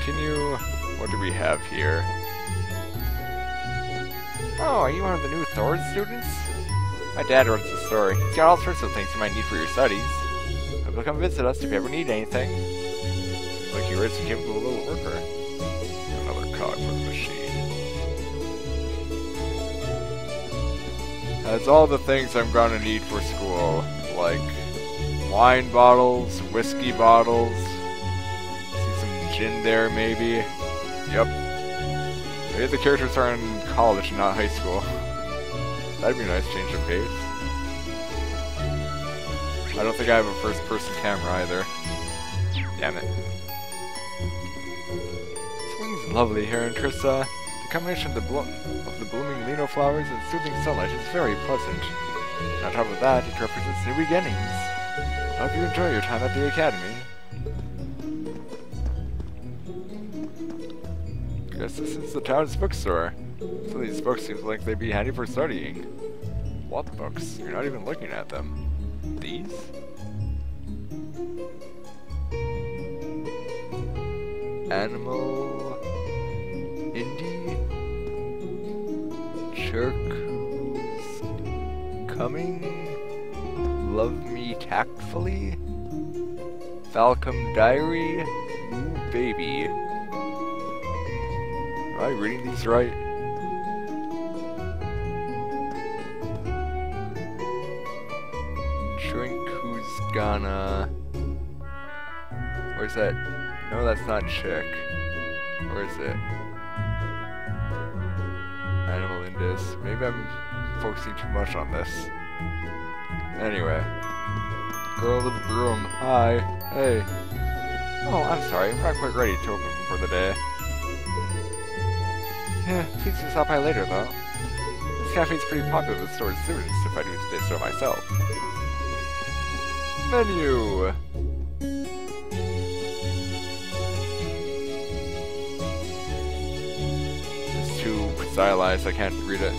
continue. What do we have here? Oh, are you one of the new Thor students? My dad runs the store. He's got all sorts of things you might need for your studies. Hope you'll come visit us if you ever need anything. Like you were a capable little worker. Another cog for the machine. Has all the things I'm gonna need for school. Like wine bottles, whiskey bottles. See some gin there maybe. Yep. Maybe the characters are in college and not high school. That'd be a nice change of pace. I don't think I have a first-person camera either. Damn it. Spring's lovely here in Trissa. The combination of the blooming lino flowers and soothing sunlight is very pleasant. And on top of that, it represents new beginnings. I hope you enjoy your time at the academy. Guess this is the town's bookstore. Some of these books seem like they'd be handy for studying. What books? You're not even looking at them. These? Animal... Indie? Jerk who's coming? Love me tactfully? Falcom Diary? Ooh, baby. Am I reading these right? Drink who's gonna... Where's that? No, that's not chick. Where is it? Animal Indus. Maybe I'm focusing too much on this. Anyway. Girl with the broom. Hi. Hey. Oh, I'm sorry. I'm not quite ready to open for the day. Yeah, please do stop by later, though. This cafe's pretty popular with store's students, if I do say so myself. Menu! It's too stylized, I can't read it.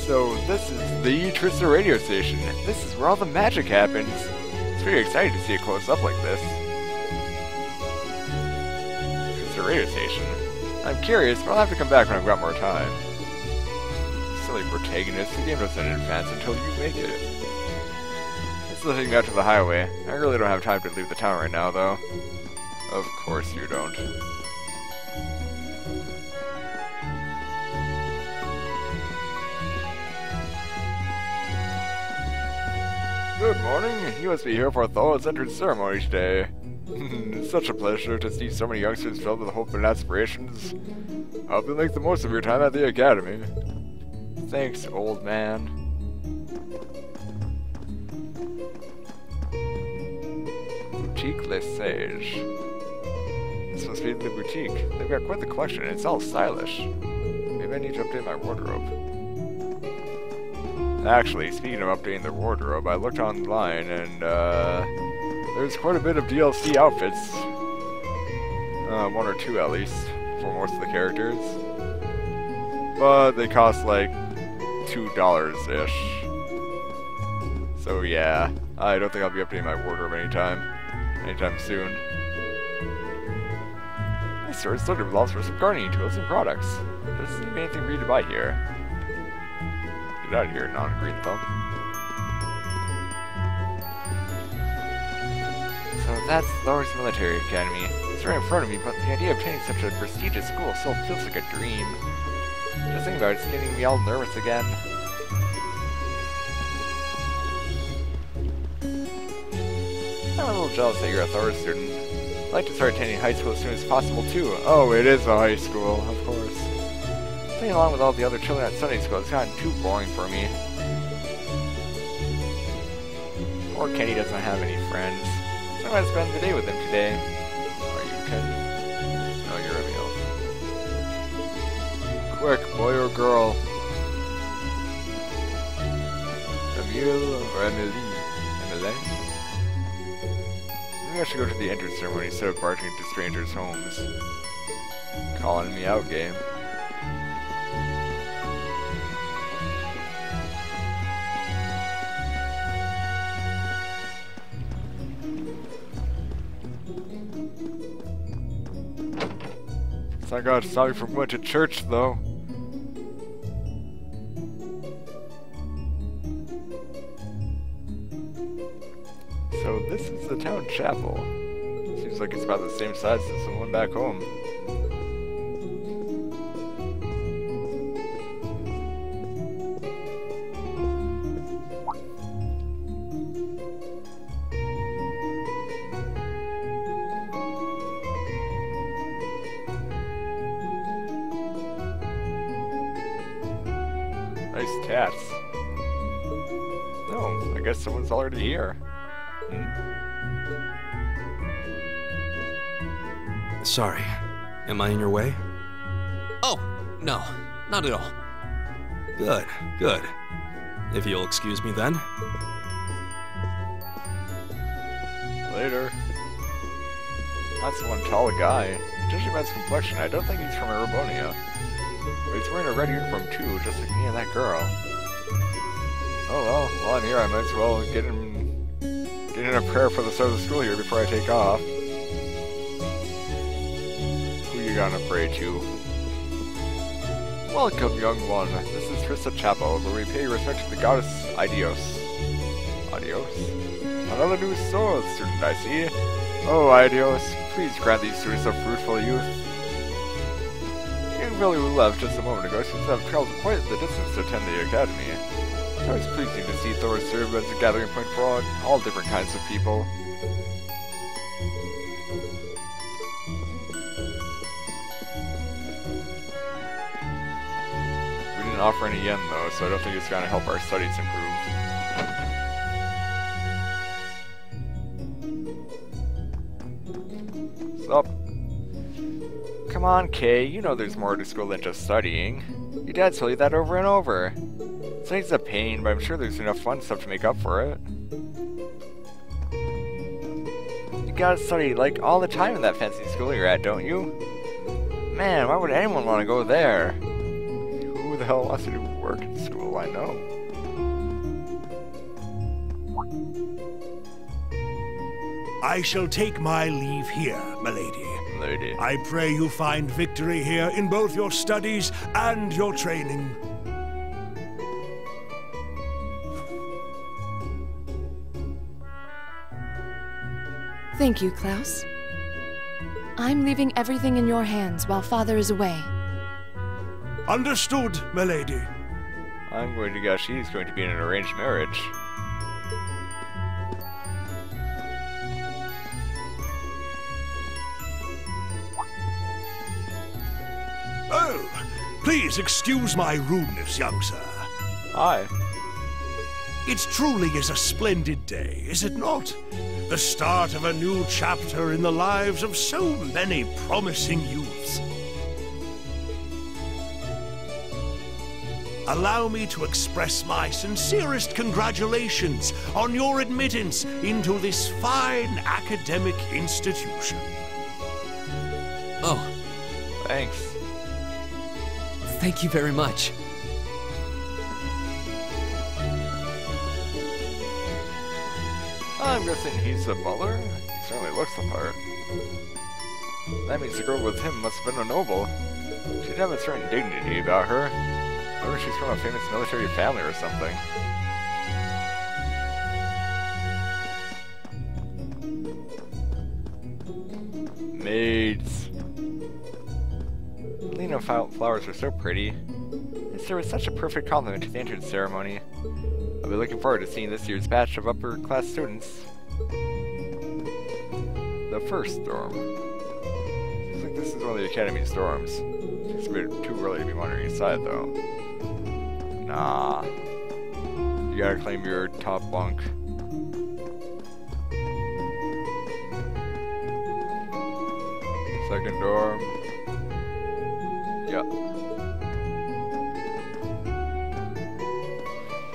So, this is the Trissa radio station. This is where all the magic happens. It's pretty exciting to see it close up like this. Radio station. I'm curious, but I'll have to come back when I've got more time. Silly protagonist, the game doesn't advance until you make it. It's looking out to the highway. I really don't have time to leave the town right now, though. Of course you don't. Good morning. You must be here for Thor's entrance ceremony today. It's such a pleasure to see so many youngsters filled with hope and aspirations. I hope you make the most of your time at the academy. Thanks, old man. Boutique Les Sages. This must be the boutique. They've got quite the collection and it's all stylish. Maybe I need to update my wardrobe. Actually, speaking of updating the wardrobe, I looked online and there's quite a bit of DLC outfits. One or two at least, for most of the characters. But they cost like $2-ish. So yeah, I don't think I'll be updating my wardrobe anytime soon. This store is loaded with all sorts of gardening tools and products. There doesn't seem anything for you to buy here. Get out of here, non-green thumb. So that's Thor's Military Academy. It's right in front of me, but the idea of attending such a prestigious school still feels like a dream. Just thinking about it's getting me all nervous again. I'm a little jealous that you're a Thor student. I'd like to start attending high school as soon as possible too. Oh, it is a high school, of course. Playing along with all the other children at Sunday school has gotten too boring for me. Poor Kenny doesn't have any friends. So I'm going to spend the day with him today. Are you Kenny? No, you're Emile. Quick, boy or girl? Emile or Emily? Emile? Maybe I should go to the entrance ceremony instead of barging into strangers' homes. Calling me out, game. It's not gonna stop you from going to church, though. So this is the town chapel. Seems like it's about the same size as the one back home. Nice tats. No, I guess someone's already here. Sorry. Am I in your way? Oh, no, not at all. Good, good. If you'll excuse me then. Later. That's one tall guy. Judging by his complexion, I don't think he's from Erebonia. But he's wearing a red uniform too, just like me and that girl. Oh well, while I'm here I might as well get in a prayer for the start of the school year before I take off. Who you gonna pray to? Welcome, young one. This is Trista Chapel, where we pay respect to the goddess Aidios. Adios? Another new soul student, I see. Oh, Aidios, please grant these students a fruitful youth. You really left just a moment ago seems to have traveled quite the distance to attend the academy. It's always pleasing to see Thor serve as a gathering point for all different kinds of people. We didn't offer any yen though, so I don't think it's gonna help our studies improve. Sup? Come on, Kay, you know there's more to school than just studying. Your dad told you that over and over. Studying's a pain, but I'm sure there's enough fun stuff to make up for it. You gotta study, like, all the time in that fancy school you're at, don't you? Man, why would anyone want to go there? Who the hell wants to do work in school, I know. I shall take my leave here, milady. Lady. I pray you find victory here in both your studies and your training. Thank you, Klaus. I'm leaving everything in your hands while Father is away. Understood, milady. I'm going to guess she's going to be in an arranged marriage. Oh, please excuse my rudeness, young sir. Hi. It truly is a splendid day, is it not? The start of a new chapter in the lives of so many promising youths. Allow me to express my sincerest congratulations on your admittance into this fine academic institution. Oh, Thanks. thank you very much. I'm guessing he's the butler? He certainly looks the part. That means the girl with him must have been a noble. She'd have a certain dignity about her. I wonder if she's from a famous military family or something. Maids. Lena flowers are so pretty. They serve as such a perfect complement to the entrance ceremony. I'll be looking forward to seeing this year's batch of upper-class students. The first dorm. Looks like this is one of the Academy's dorms. It's a bit too early to be wandering inside, though. Nah. You gotta claim your top bunk. Second dorm. Yup.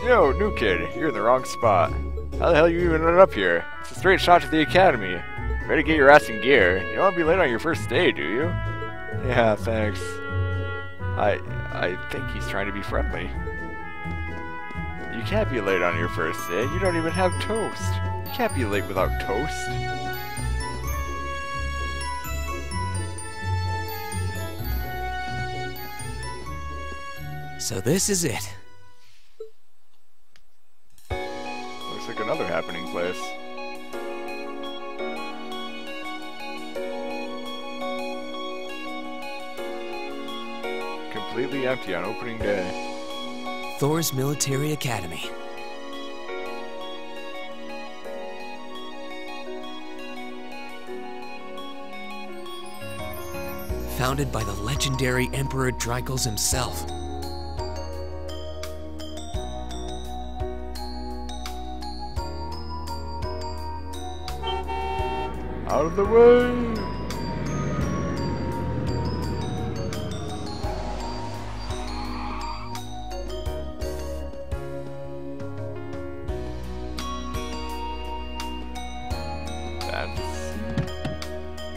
Yo, new kid, you're in the wrong spot. How the hell you even ended up here? It's a straight shot to the academy. Ready to get your ass in gear. You don't want to be late on your first day, do you? Yeah, thanks. I think he's trying to be friendly. You can't be late on your first day. You don't even have toast. You can't be late without toast. So this is it. Looks like another happening place. Completely empty on opening day. Thor's Military Academy. Founded by the legendary Emperor Dreichels himself. Out of the way!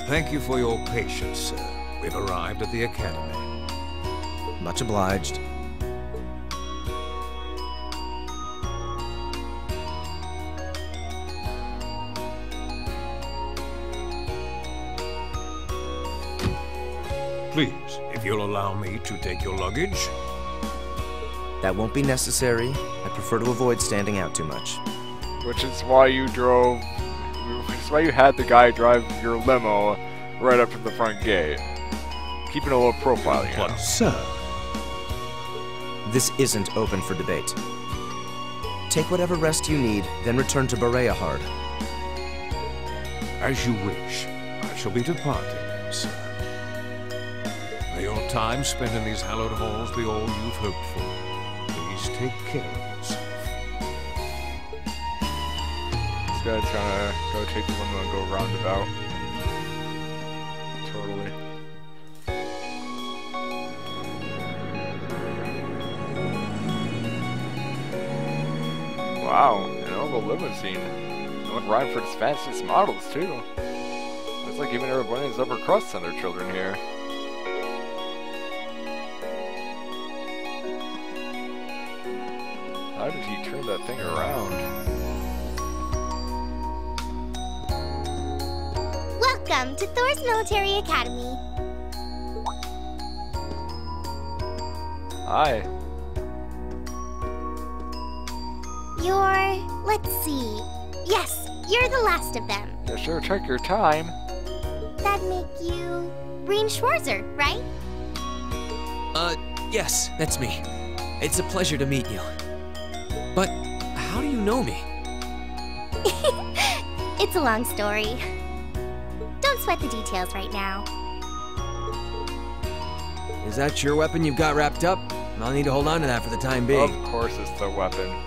Thank you for your patience, sir. We've arrived at the Academy. Much obliged. Please, if you'll allow me to take your luggage. That won't be necessary. I prefer to avoid standing out too much. Which is why you drove... Which is why you had the guy drive your limo right up to the front gate. Keeping a low profile, you know. But, sir... This isn't open for debate. Take whatever rest you need, then return to Bareahard. As you wish. I shall be departing, sir. May your time spent in these hallowed halls be all you've hoped for. Please take care of yourself. This guy's gonna go take the limo and go roundabout. Totally. Wow, an oval limousine. No one riding for its fastest models, too. Looks like even everybody has upper crusts on their children here. How did he turn that thing around? Welcome to Thor's Military Academy. Hi. Let's see. Yes, you're the last of them. You sure took your time. That'd make you Breen Schwarzer, right? Yes, that's me. It's a pleasure to meet you. But how do you know me? It's a long story. Don't sweat the details right now. Is that your weapon you've got wrapped up? I'll need to hold on to that for the time being. Of course it's the weapon.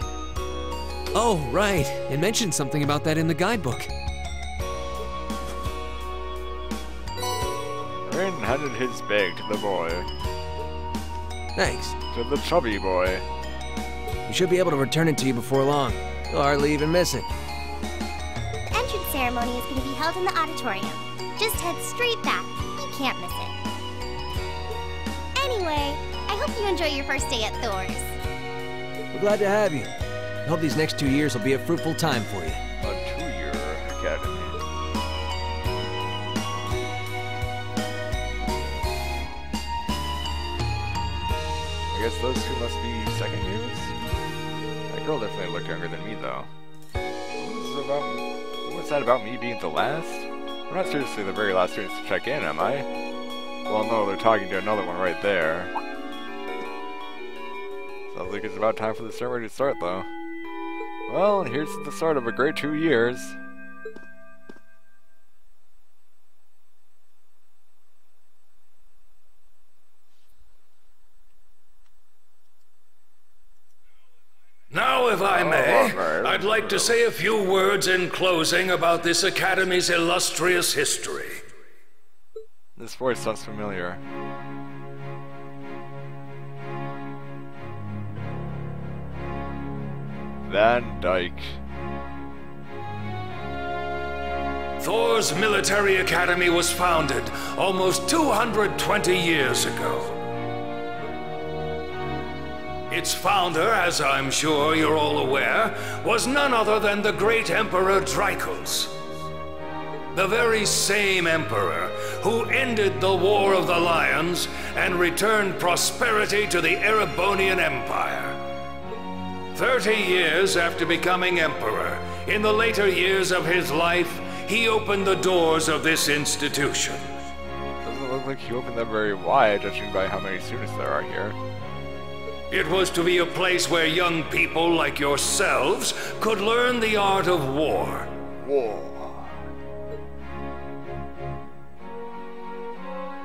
Oh, right. It mentioned something about that in the guidebook. Rin handed his bag to the boy. Thanks. To the chubby boy. We should be able to return it to you before long. You'll hardly even miss it. The entrance ceremony is going to be held in the auditorium. Just head straight back. You can't miss it. Anyway, I hope you enjoy your first day at Thor's. We're glad to have you. I hope these next 2 years will be a fruitful time for you. A 2-year academy. I guess those two must be second years? That girl definitely looked younger than me, though. What's that about me being the last? I'm not seriously the very last students to check in, am I? Well, no, they're talking to another one right there. Sounds like it's about time for the ceremony to start, though. Well, and here's the start of a great 2 years. Now, if I may, I'd like to say a few words in closing about this Academy's illustrious history. This voice sounds familiar. Van Dyke. Thor's Military Academy was founded almost 220 years ago. Its founder, as I'm sure you're all aware, was none other than the great Emperor Dreichels. The very same Emperor who ended the War of the Lions and returned prosperity to the Erebonian Empire. 30 years after becoming Emperor, in the later years of his life, he opened the doors of this institution. Doesn't look like he opened them very wide, judging by how many students there are here. It was to be a place where young people like yourselves could learn the art of war.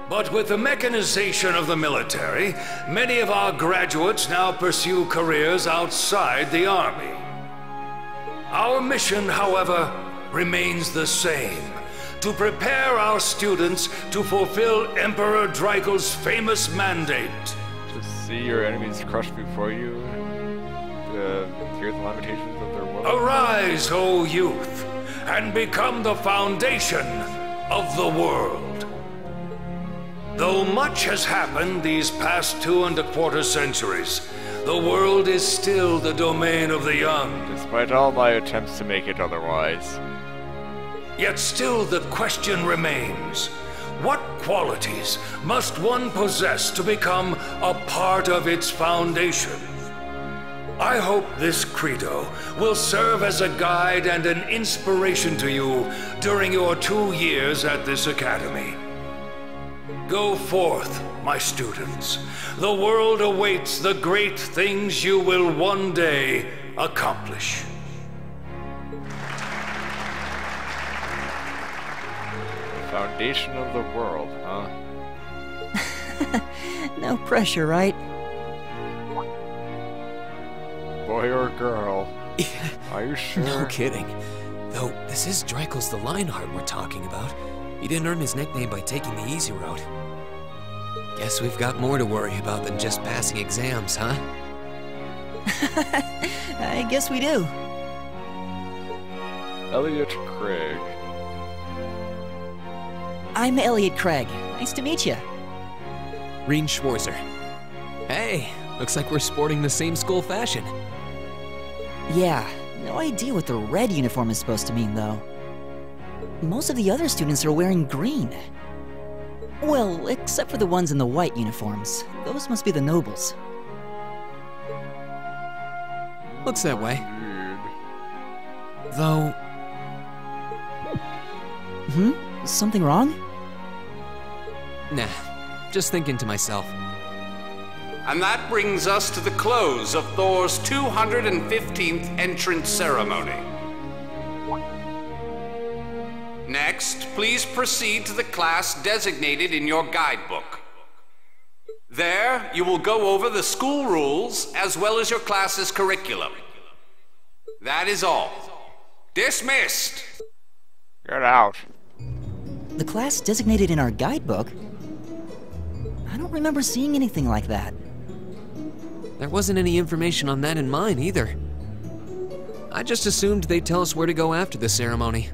But with the mechanization of the military, many of our graduates now pursue careers outside the army. Our mission, however, remains the same: to prepare our students to fulfill Emperor Draco's famous mandate. To see your enemies crushed before you, to hear the lamentations of their woe. Arise, O youth, and become the foundation of the world. Though much has happened these past 2¼ centuries, the world is still the domain of the young. Despite all my attempts to make it otherwise. Yet still the question remains: what qualities must one possess to become a part of its foundation? I hope this credo will serve as a guide and an inspiration to you during your 2 years at this academy. Go forth, my students. The world awaits the great things you will one day accomplish. Foundation of the world, huh? No pressure, right? Boy or girl? Are you sure? No kidding. Though, this is Draco's the Lionheart we're talking about. He didn't earn his nickname by taking the easy road. Guess we've got more to worry about than just passing exams, huh? I guess we do. Elliot Craig. I'm Elliot Craig. Nice to meet you. Rean Schwarzer. Hey, looks like we're sporting the same school fashion. Yeah, no idea what the red uniform is supposed to mean, though. Most of the other students are wearing green. Well, except for the ones in the white uniforms. Those must be the nobles. Looks that way. Weird. Though... Something wrong? Nah, just thinking to myself. And that brings us to the close of Thor's 215th entrance ceremony. Next, please proceed to the class designated in your guidebook. There, you will go over the school rules as well as your class's curriculum. That is all. Dismissed! Get out. The class designated in our guidebook? I don't remember seeing anything like that. There wasn't any information on that in mine, either. I just assumed they'd tell us where to go after the ceremony.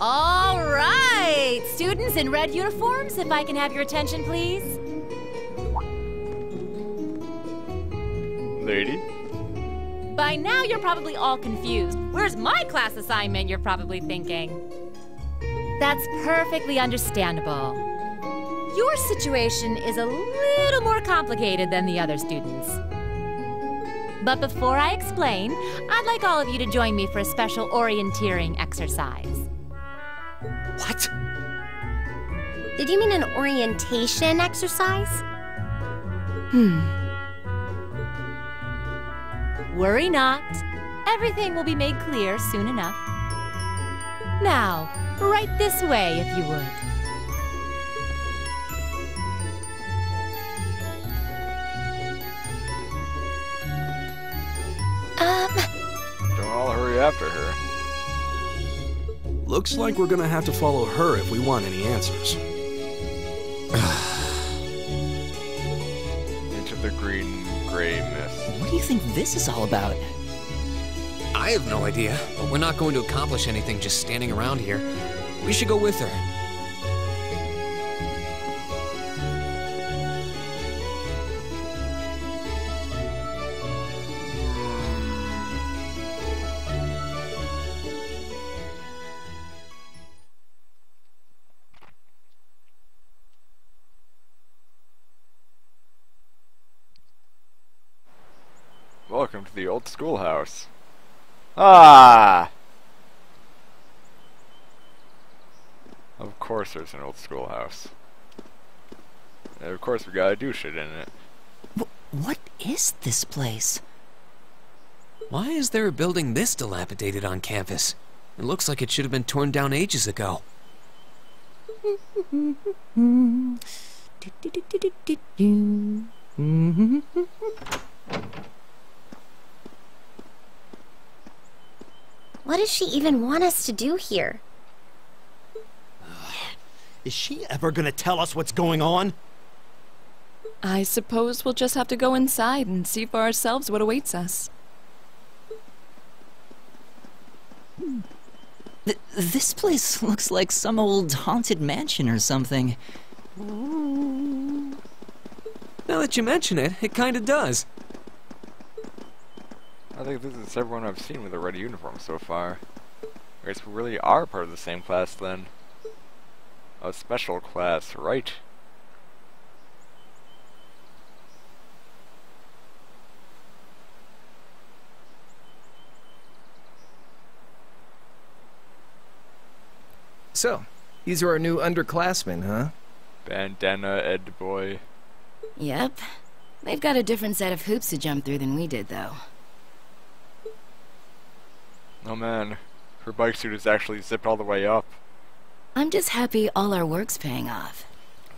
All right! Students in red uniforms, if I can have your attention, please. Lady? By now, you're probably all confused. Where's my class assignment, you're probably thinking. That's perfectly understandable. Your situation is a little more complicated than the other students. But before I explain, I'd like all of you to join me for a special orienteering exercise. What? Did you mean an orientation exercise? Worry not. Everything will be made clear soon enough. Now, right this way, if you would. Don't all hurry after her. Looks like we're gonna have to follow her if we want any answers. Into the green-gray mist. What do you think this is all about? I have no idea, but we're not going to accomplish anything just standing around here. We should go with her. Welcome to the old schoolhouse. Ah! Of course there's an old schoolhouse. And of course we gotta do shit in it. What is this place? Why is there a building this dilapidated on campus? It looks like it should have been torn down ages ago. What does she even want us to do here? Is she ever gonna tell us what's going on? I suppose we'll just have to go inside and see for ourselves what awaits us. This place looks like some old haunted mansion or something. Now that you mention it, it kinda does. I think this is everyone I've seen with a red uniform so far. I guess we really are part of the same class then. A special class, right? So, these are our new underclassmen, huh? Bandana Ed boy. Yep. They've got a different set of hoops to jump through than we did, though. Oh man, her bike suit is actually zipped all the way up. I'm just happy all our work's paying off.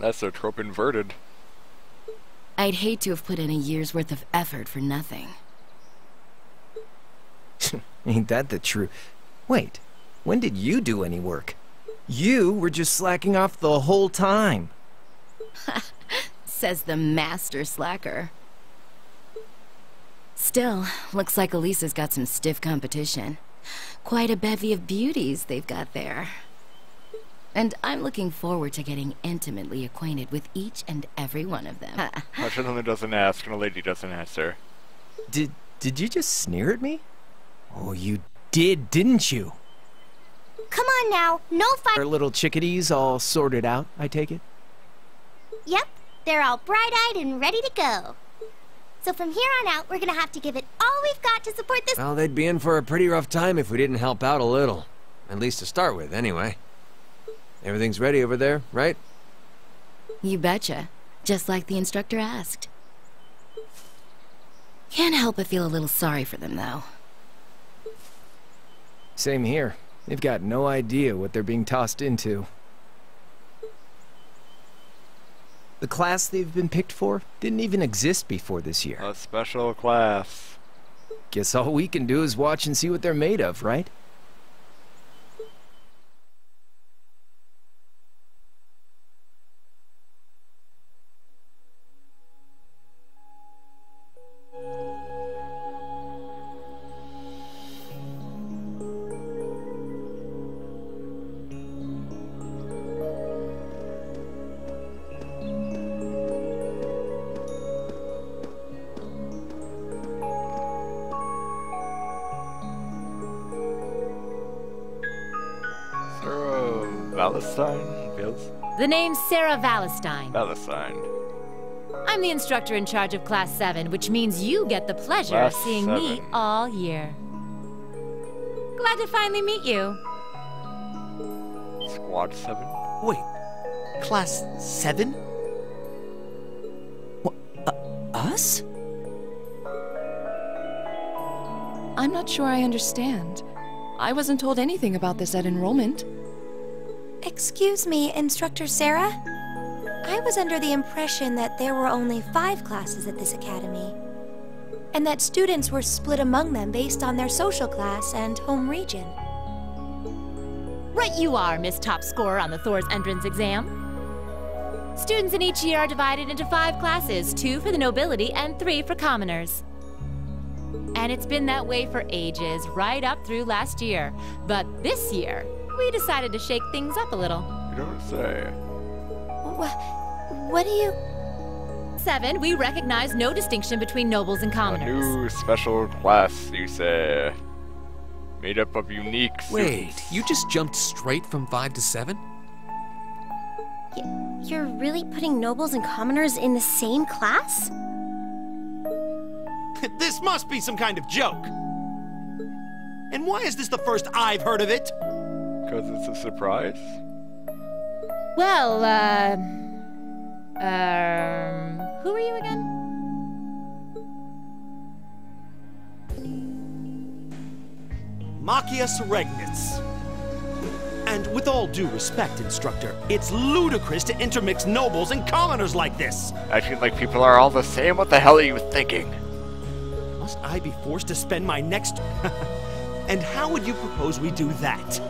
That's a trope inverted. I'd hate to have put in a year's worth of effort for nothing. Ain't that the truth? Wait, when did you do any work? You were just slacking off the whole time. Says the master slacker. Still, looks like Elisa's got some stiff competition. Quite a bevy of beauties they've got there. And I'm looking forward to getting intimately acquainted with each and every one of them. A gentleman doesn't ask and a lady doesn't answer. Did you just sneer at me? Oh, you did, didn't you? Come on now, no fight. Our little chickadees all sorted out, I take it? Yep, they're all bright-eyed and ready to go. So from here on out, we're gonna have to give it all we've got to support this. Well, they'd be in for a pretty rough time if we didn't help out a little. At least to start with, anyway. Everything's ready over there, right? You betcha. Just like the instructor asked. Can't help but feel a little sorry for them, though. Same here. They've got no idea what they're being tossed into. The class they've been picked for didn't even exist before this year. A special class. Guess all we can do is watch and see what they're made of, right? The name's Sarah Valestine. Valestine. I'm the instructor in charge of Class 7, which means you get the pleasure Class of seeing 7. me all year. Glad to finally meet you. Squad 7? Wait, Class 7? Us? I'm not sure I understand. I wasn't told anything about this at enrollment. Excuse me, Instructor Sarah? I was under the impression that there were only 5 classes at this academy, and that students were split among them based on their social class and home region. Right you are, Miss Top Scorer on the Thor's entrance exam. Students in each year are divided into 5 classes, 2 for the nobility and 3 for commoners. And it's been that way for ages, right up through last year. But this year, we decided to shake things up a little. You don't say. What do you... 7, we recognize no distinction between nobles and A commoners. new special class, you say. Made up of unique Wait, students. you just jumped straight from 5 to 7? You're really putting nobles and commoners in the same class? This must be some kind of joke. And why is this the first I've heard of it? Because it's a surprise. Well, who are you again? Machias Regnitz. And with all due respect, Instructor, it's ludicrous to intermix nobles and commoners like this. Acting like people are all the same? What the hell are you thinking? Must I be forced to spend my next... And how would you propose we do that?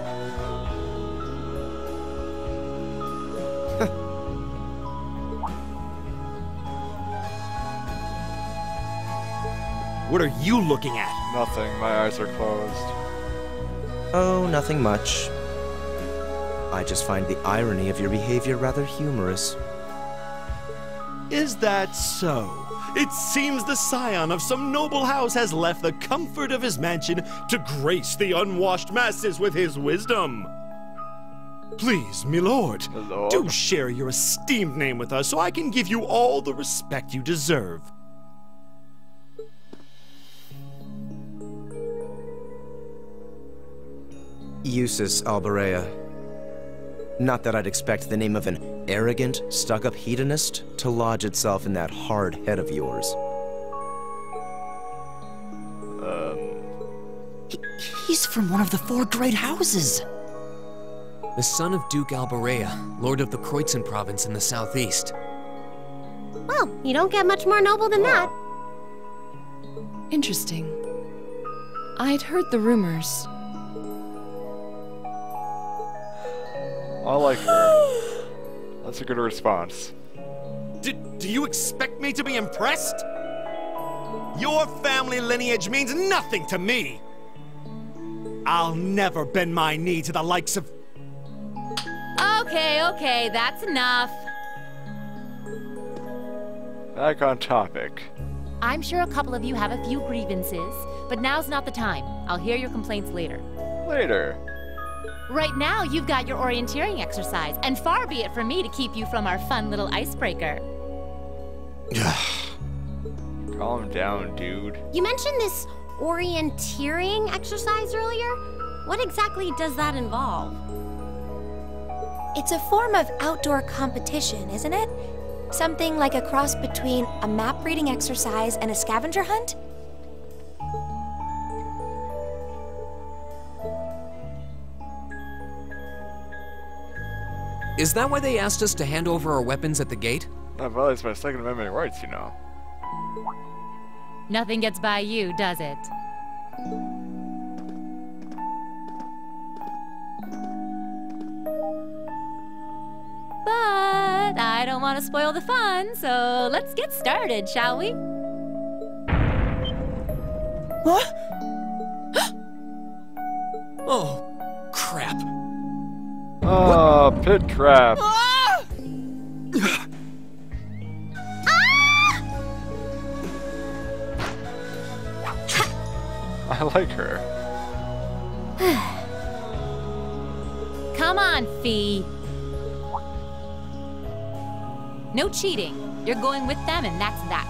What are you looking at? Nothing. My eyes are closed. Oh, nothing much. I just find the irony of your behavior rather humorous. Is that so? It seems the scion of some noble house has left the comfort of his mansion to grace the unwashed masses with his wisdom. Please, milord, do share your esteemed name with us so I can give you all the respect you deserve. Eustace Alberea. Not that I'd expect the name of an arrogant, stuck-up hedonist to lodge itself in that hard head of yours. He's from one of the 4 great houses. The son of Duke Alberea, Lord of the Kreutzen province in the southeast. Well, you don't get much more noble than that. Interesting. I'd heard the rumors. I like her. That's a good response. Do you expect me to be impressed? Your family lineage means nothing to me. I'll never bend my knee to the likes of... Okay, that's enough. Back on topic. I'm sure a couple of you have a few grievances, but now's not the time. I'll hear your complaints later. Later. Right now, you've got your orienteering exercise, and far be it from me to keep you from our fun little icebreaker. Calm down, dude. You mentioned this orienteering exercise earlier. What exactly does that involve? It's a form of outdoor competition, isn't it? Something like a cross between a map-reading exercise and a scavenger hunt? Is that why they asked us to hand over our weapons at the gate? That violates my Second Amendment rights, you know. Nothing gets by you, does it? But I don't want to spoil the fun, so let's get started, shall we? What? Oh, crap. Oh, pit trap. I like her. Come on, Fee. No cheating. You're going with them, and that's that.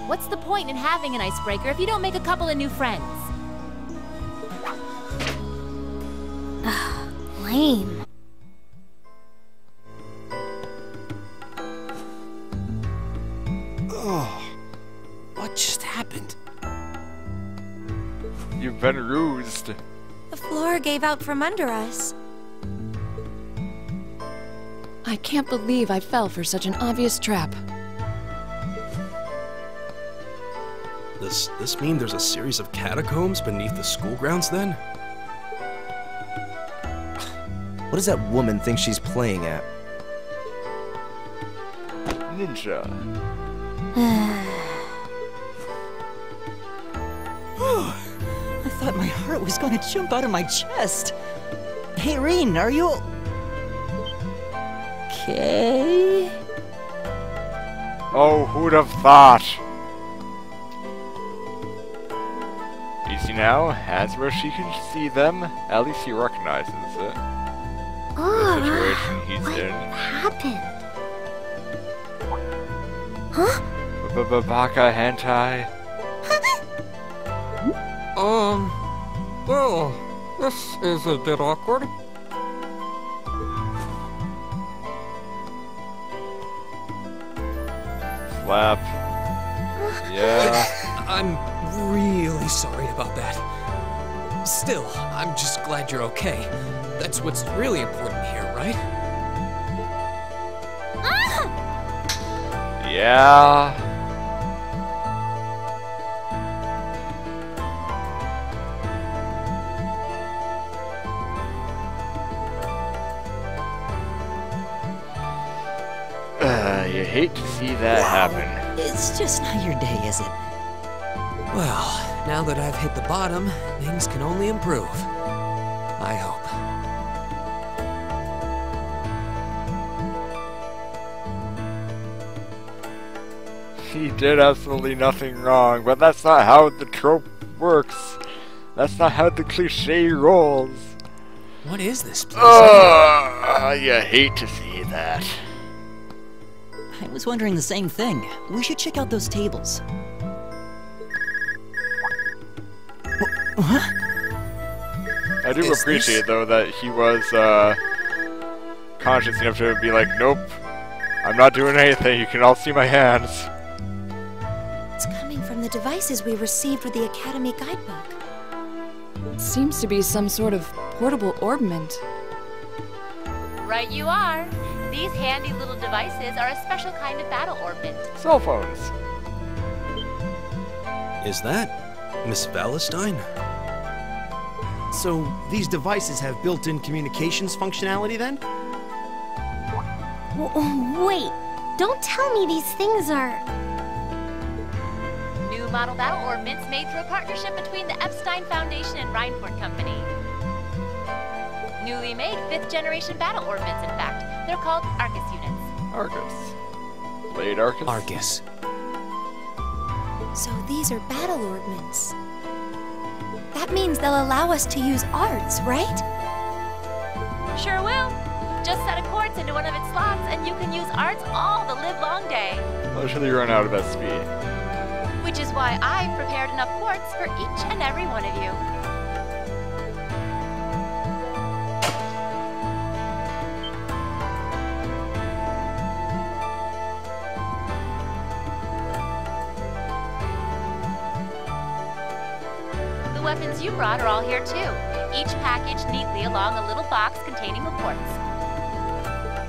What's the point in having an icebreaker if you don't make a couple of new friends? Lame. Oh, what just happened? You've been rused. The floor gave out from under us. I can't believe I fell for such an obvious trap. Does this mean there's a series of catacombs beneath the school grounds then? What does that woman think she's playing at? Ninja. I thought my heart was going to jump out of my chest. Hey, Rean, are you... okay? Oh, who'd have thought? Easy now, hands where she can see them. At least he recognizes it. The situation he's what in. happened? Huh? Baka hentai? Well, this is a bit awkward. Slap. Yeah. I'm really sorry about that. Still, I'm just glad you're okay. That's what's really important here, right? Yeah. You hate to see that happen. It's just not your day, is it? Well, now that I've hit the bottom, things can only improve. I hope. He did absolutely nothing wrong, but that's not how the trope works. That's not how the cliche rolls. What is this place? You hate to see that. I was wondering the same thing. We should check out those tables. What? I do appreciate, though, that he was conscious enough to be like, nope, I'm not doing anything. You can all see my hands. It's coming from the devices we received with the Academy guidebook. It seems to be some sort of portable orbment. Right you are. These handy little devices are a special kind of battle orbment. Cell phones. Is that Miss Valentine? So, these devices have built-in communications functionality then? Wait, don't tell me these things are... New model battle orbments made through a partnership between the Epstein Foundation and Reinport Company. Newly made 5th generation battle orbments, in fact. They're called Arcus units. Arcus. Blade Arcus? Arcus. So these are battle orbments. That means they'll allow us to use arts, right? Sure will. Just set a quartz into one of its slots and you can use arts all the livelong day. Until you run out of SP. Which is why I've prepared enough quartz for each and every one of you. The weapons you brought are all here too, each packaged neatly along a little box containing the quartz.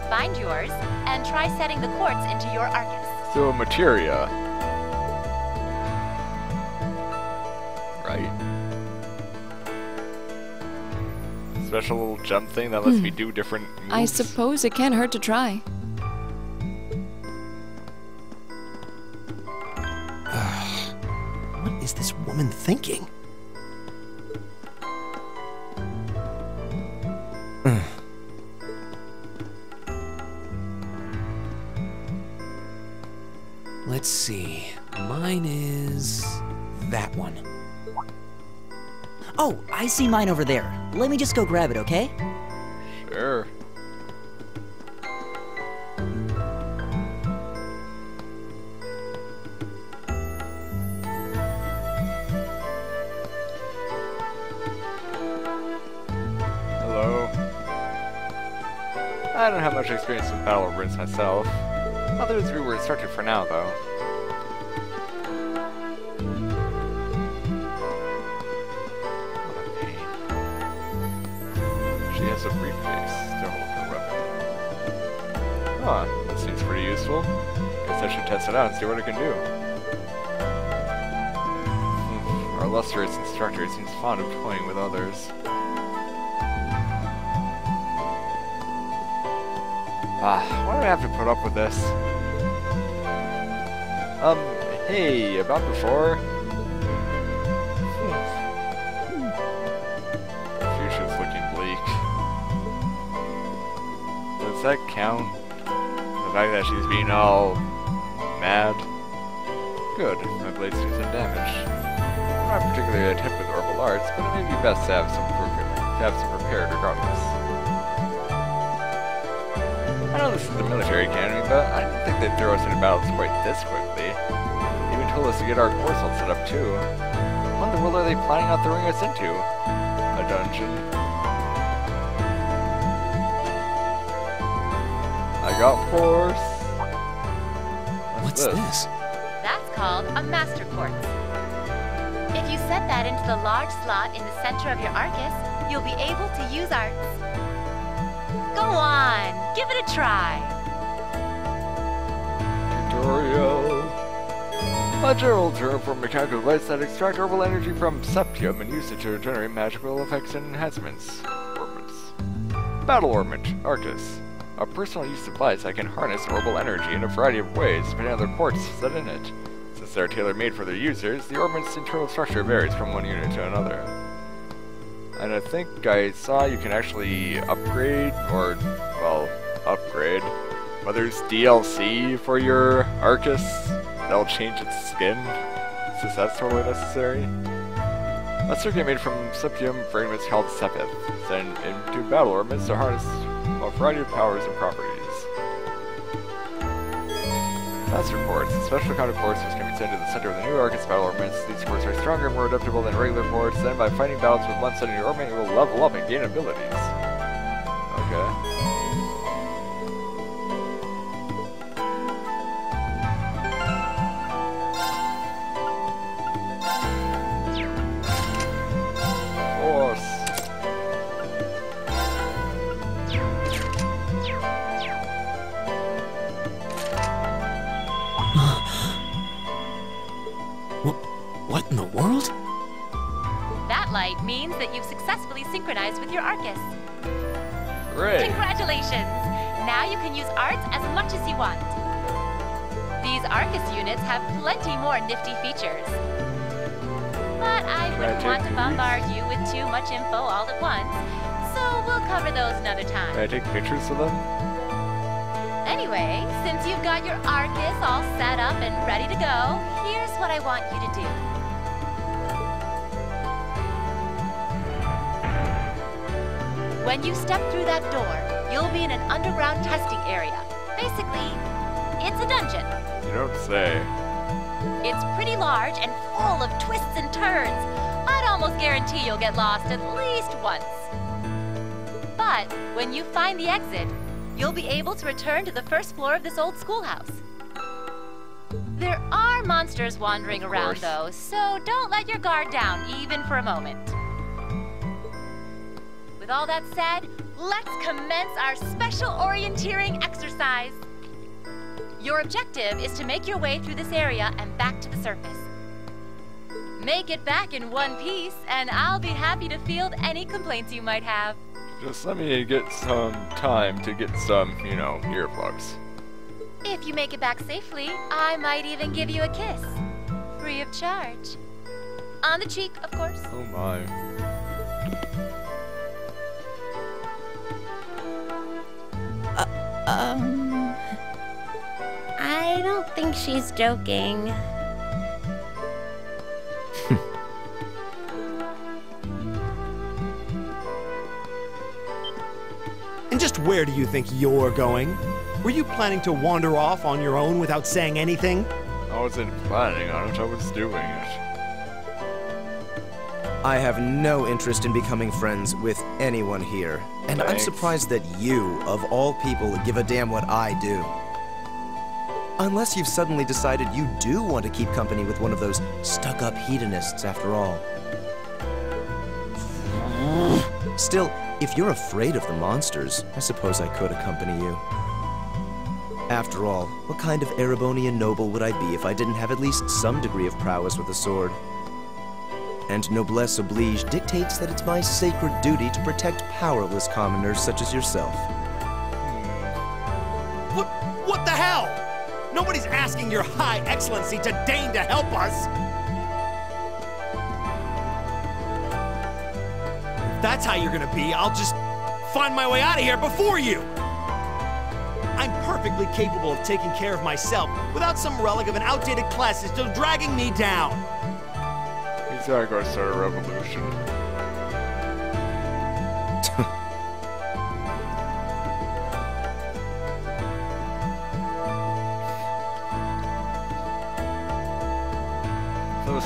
Find yours, and try setting the quartz into your Arcus. So, materia. Right. Special little jump thing that lets me do different moves. I suppose it can't hurt to try. What is this woman thinking? Let's see. Mine is that one. Oh, I see mine over there. Let me just go grab it, okay? Sure. Hello. I don't have much experience with battle orbits myself. Others we were instructed for now, though. What a pain. She has a briefcase to hold her weapon. Huh, that seems pretty useful. Guess I should test it out and see what it can do. Our illustrious instructor seems fond of toying with others. Why do I have to put up with this? Hey, about before? The future's looking bleak. Does that count? The fact that she's being all mad? Good, my blade seems undamaged. I'm not particularly adept with orbital arts, but it may be best to have some prepared regardless. I know this is the military academy, but I didn't think they'd throw us into battles quite this quickly. told us to get our course all set up too. What in the world are they planning on throwing us into? A dungeon? I got force. What's this? That's called a Master Quartz. If you set that into the large slot in the center of your Arcus, you'll be able to use arts. Go on, give it a try. Tutorial. A general term for mechanical devices that extract herbal energy from septium and use it to generate magical effects and enhancements. Ornaments. Battle Ornament, Arcus. A personal use device that can harness herbal energy in a variety of ways depending on the ports set in it. Since they're tailor-made for their users, the ornament's internal structure varies from one unit to another. And I think I saw you can actually upgrade, or, well, upgrade. But there's DLC for your Arcus that'll change its skin, since that's totally necessary. A circuit made from septium fragments called Sepith, sent into battle ornaments to harness a variety of powers and properties. Master Quartz. Special kind of quartzes can be sent to the center of the new Arcus battle ornaments. These quartz are stronger and more adaptable than regular quartz. Then by fighting battles with one set in your ornament, you will level up and gain abilities. Okay. What in the world? That light means that you've successfully synchronized with your Arcus. Great. Congratulations! Now you can use arts as much as you want. These Arcus units have plenty more nifty features. But I wouldn't want to bombard you with too much info all at once, so we'll cover those another time. Can I take pictures of them? Anyway, since you've got your Arcus all set up and ready to go, here's what I want you to do. When you step through that door, you'll be in an underground testing area. Basically, it's a dungeon. You don't say. It's pretty large and full of twists and turns. I'd almost guarantee you'll get lost at least once. But when you find the exit, you'll be able to return to the first floor of this old schoolhouse. There are monsters wandering around, though, so don't let your guard down, even for a moment. With all that said, let's commence our special orienteering exercise. Your objective is to make your way through this area and back to the surface. Make it back in one piece, and I'll be happy to field any complaints you might have. Just let me get some time to get some, you know, earplugs. If you make it back safely, I might even give you a kiss. Free of charge. On the cheek, of course. Oh my. I don't think she's joking. And just where do you think you're going? Were you planning to wander off on your own without saying anything? I wasn't planning on it, I was doing it. I have no interest in becoming friends with anyone here. And I'm surprised that you, of all people, give a damn what I do. Unless you've suddenly decided you do want to keep company with one of those stuck-up hedonists after all. Still, if you're afraid of the monsters, I suppose I could accompany you. After all, what kind of Erebonian noble would I be if I didn't have at least some degree of prowess with a sword? And noblesse oblige dictates that it's my sacred duty to protect powerless commoners such as yourself. What the hell? Nobody's asking your High Excellency to deign to help us! If that's how you're gonna be, I'll just find my way out of here before you! I'm perfectly capable of taking care of myself without some relic of an outdated class system dragging me down! He's gotta go start a revolution.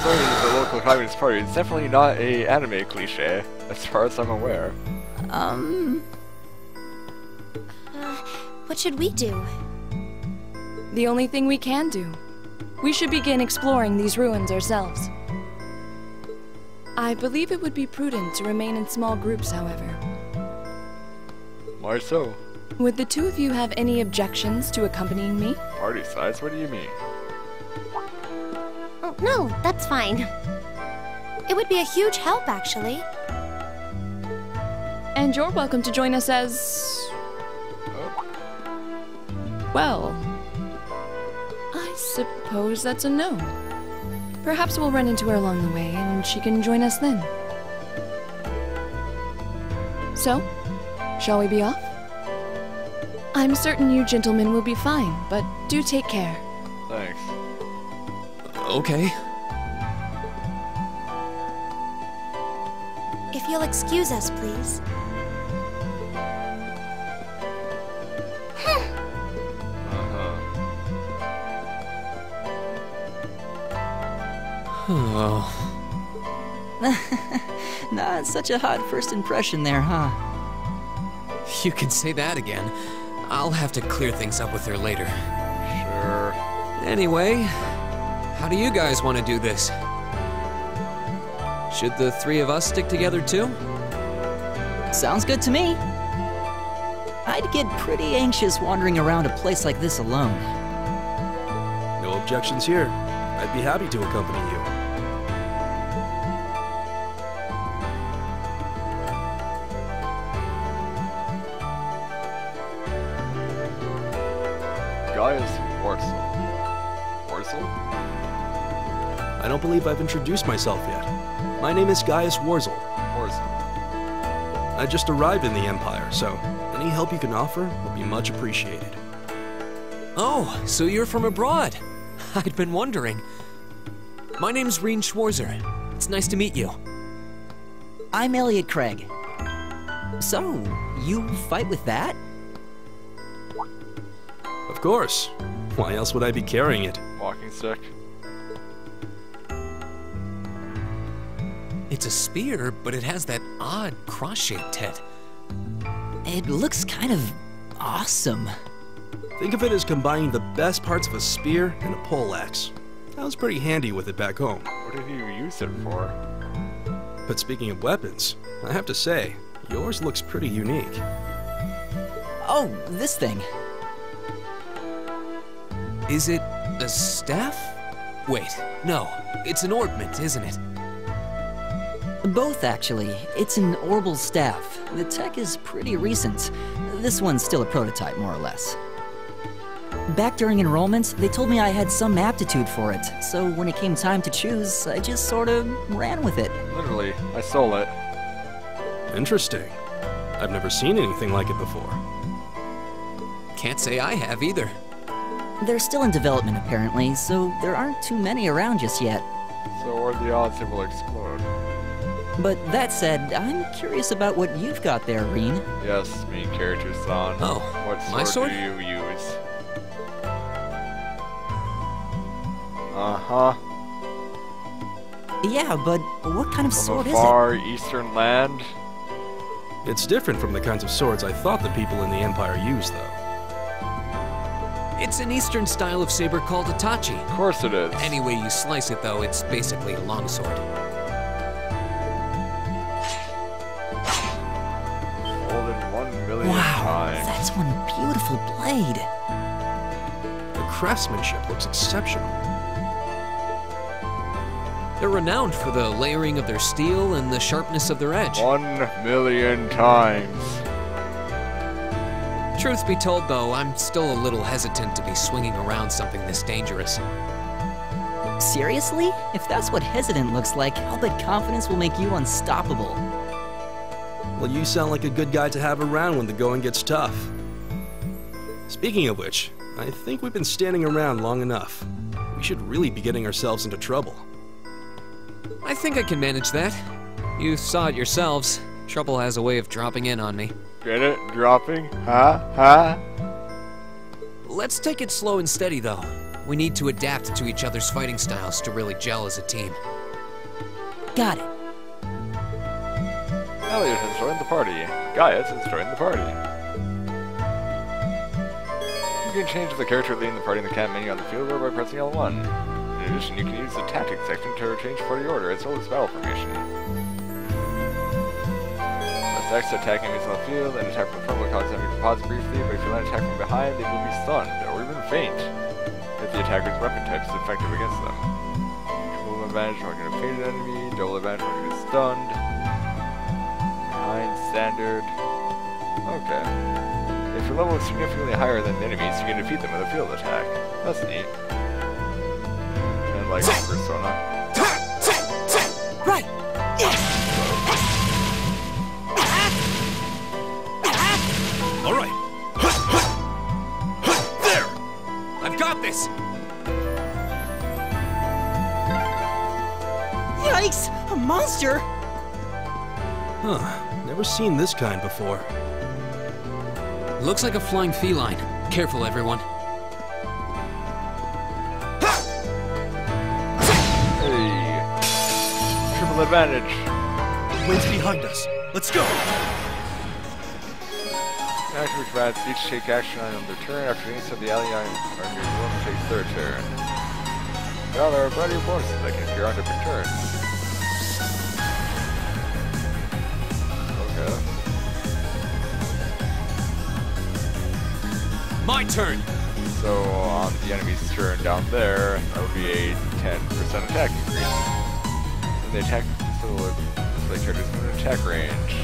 Honestly, the local Communist Party is definitely not a anime cliche, as far as I'm aware. What should we do? The only thing we can do. We should begin exploring these ruins ourselves. I believe it would be prudent to remain in small groups, however. Why so? Would the two of you have any objections to accompanying me? Party size? What do you mean? Oh, no, that's fine. It would be a huge help, actually. And you're welcome to join us as... Well... I suppose that's a no. Perhaps we'll run into her along the way, and she can join us then. So, shall we be off? I'm certain you gentlemen will be fine, but do take care. Thanks. Okay. If you'll excuse us, please. Oh. Not such a hot first impression there, huh? You can say that again. I'll have to clear things up with her later. Sure. Anyway, how do you guys want to do this? Should the three of us stick together too? Sounds good to me. I'd get pretty anxious wandering around a place like this alone. No objections here. I'd be happy to accompany you. Gaius Wurzel. Wurzel? I don't believe I've introduced myself yet. My name is Gaius Wurzel. Wurzel. I just arrived in the Empire, so any help you can offer will be much appreciated. Oh, so you're from abroad. I'd been wondering. My name's Rean Schwarzer. It's nice to meet you. I'm Elliot Craig. So, you fight with that? Of course. Why else would I be carrying it? Walking stick. It's a spear, but it has that odd cross-shaped head. It looks kind of awesome. Think of it as combining the best parts of a spear and a poleaxe. I was pretty handy with it back home. What did you use it for? But speaking of weapons, I have to say, yours looks pretty unique. Oh, this thing. Is it a staff? Wait, no. It's an ornament, isn't it? Both, actually. It's an Orbal staff. The tech is pretty recent. This one's still a prototype, more or less. Back during enrollment, they told me I had some aptitude for it, so when it came time to choose, I just sort of ran with it. Literally, I stole it. Interesting. I've never seen anything like it before. Can't say I have either. They're still in development, apparently, so there aren't too many around just yet. So what are the odds it will explode? But that said, I'm curious about what you've got there, Rean. Yes, main character San. Oh, what my sword? do you use? Uh-huh. Yeah, but what kind of sword From is a it? far eastern land? It's different from the kinds of swords I thought the people in the Empire used, though. It's an eastern style of saber called a tachi. Of course it is. Any way you slice it, though, it's basically a longsword. Folded 1,000,000 Wow, times. that's one beautiful blade. The craftsmanship looks exceptional. They're renowned for the layering of their steel and the sharpness of their edge. 1,000,000 times. Truth be told, though, I'm still a little hesitant to be swinging around something this dangerous. Seriously? If that's what hesitant looks like, I'll bet confidence will make you unstoppable. Well, you sound like a good guy to have around when the going gets tough. Speaking of which, I think we've been standing around long enough. We should really be getting ourselves into trouble. I think I can manage that. You saw it yourselves. Trouble has a way of dropping in on me. Get it? Dropping? Huh? Huh? Let's take it slow and steady, though. We need to adapt to each other's fighting styles to really gel as a team. Got it. Elliot has joined the party. Gaius has joined the party. You can change the character leading the party in the camp menu on the field or by pressing L1. In addition, you can use the tactics section to change party order as well as battle formation. Press X to attack enemies on the field, and attack from the front will cause enemies to pause briefly, but if you let an attack from behind, they will be stunned, or even faint, if the attacker's weapon type is effective against them. Triple advantage when you're a fainted enemy, double advantage when you're stunned. Behind, standard. Okay. If your level is significantly higher than the enemies, you can defeat them with a field attack. That's neat. And like Persona. Right! Alright! There! I've got this! Yikes! A monster? Huh. Never seen this kind before. Looks like a flying feline. Careful, everyone. Hey! Triple advantage! The wind's behind us. Let's go! Active combatants each take action on their turn after any of the ally army opponent takes their turn. Now there are a variety of bonuses that can appear on different turns. Okay. My turn! So on the enemy's turn down there, that would be a 10% attack increase. And the attack still display characters in attack range.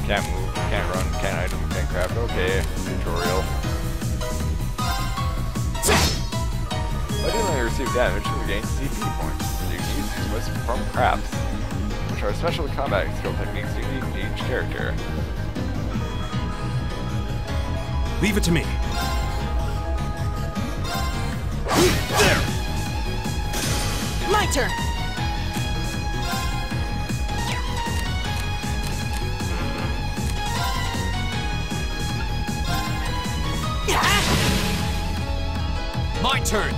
Can't move, can't run, can't item, can't craft. Okay, tutorial. By dealing receive damage, you will gain CP points. You can use these to perform crafts, which are special combat skill techniques unique to each character. Leave it to me. There! My turn! My turn!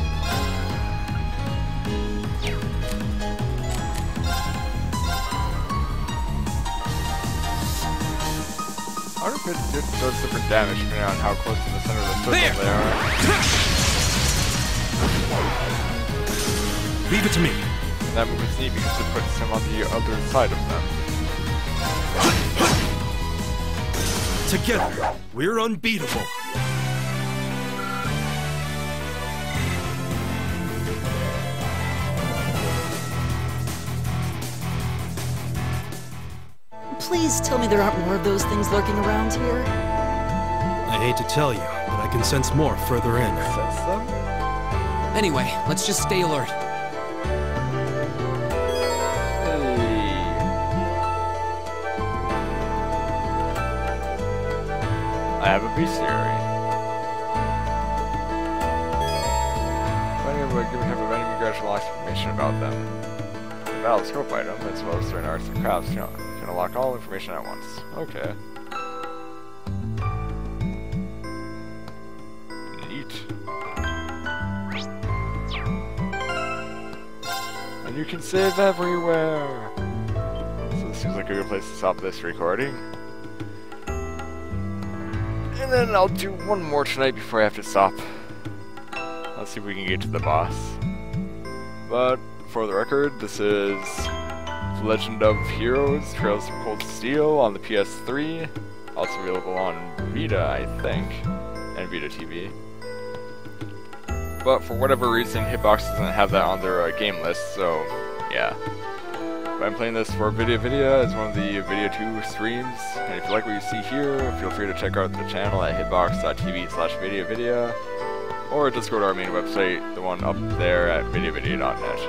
I wonder if it does different damage depending on how close to the center of the circle they are. Leave it to me. And that move is neat because it puts him on the other side of them. Together, we're unbeatable. Please tell me there aren't more of those things lurking around here. I hate to tell you, but I can sense more further in. Sense them? Anyway, let's just stay alert. I have a bestiary. Finding a given type of enemy grudge unlocks information about them. The battle scope item, as well as certain arts and crafts, can unlock all information at once. Okay. Neat. And you can save everywhere! So this seems like a good place to stop this recording. And then I'll do one more tonight before I have to stop. Let's see if we can get to the boss. But, for the record, this is The Legend of Heroes, Trails of Cold Steel on the PS3. Also available on Vita, I think, and Vita TV. But for whatever reason, Hitbox doesn't have that on their game list, so yeah. But I'm playing this for Video as one of the Video 2 streams, and if you like what you see here, feel free to check out the channel at hitbox.tv/Video, or just go to our main website, the one up there at videovideo.net.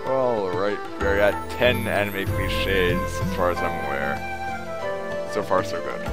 Alright, we're at 10 anime cliches as far as I'm aware. So far so good.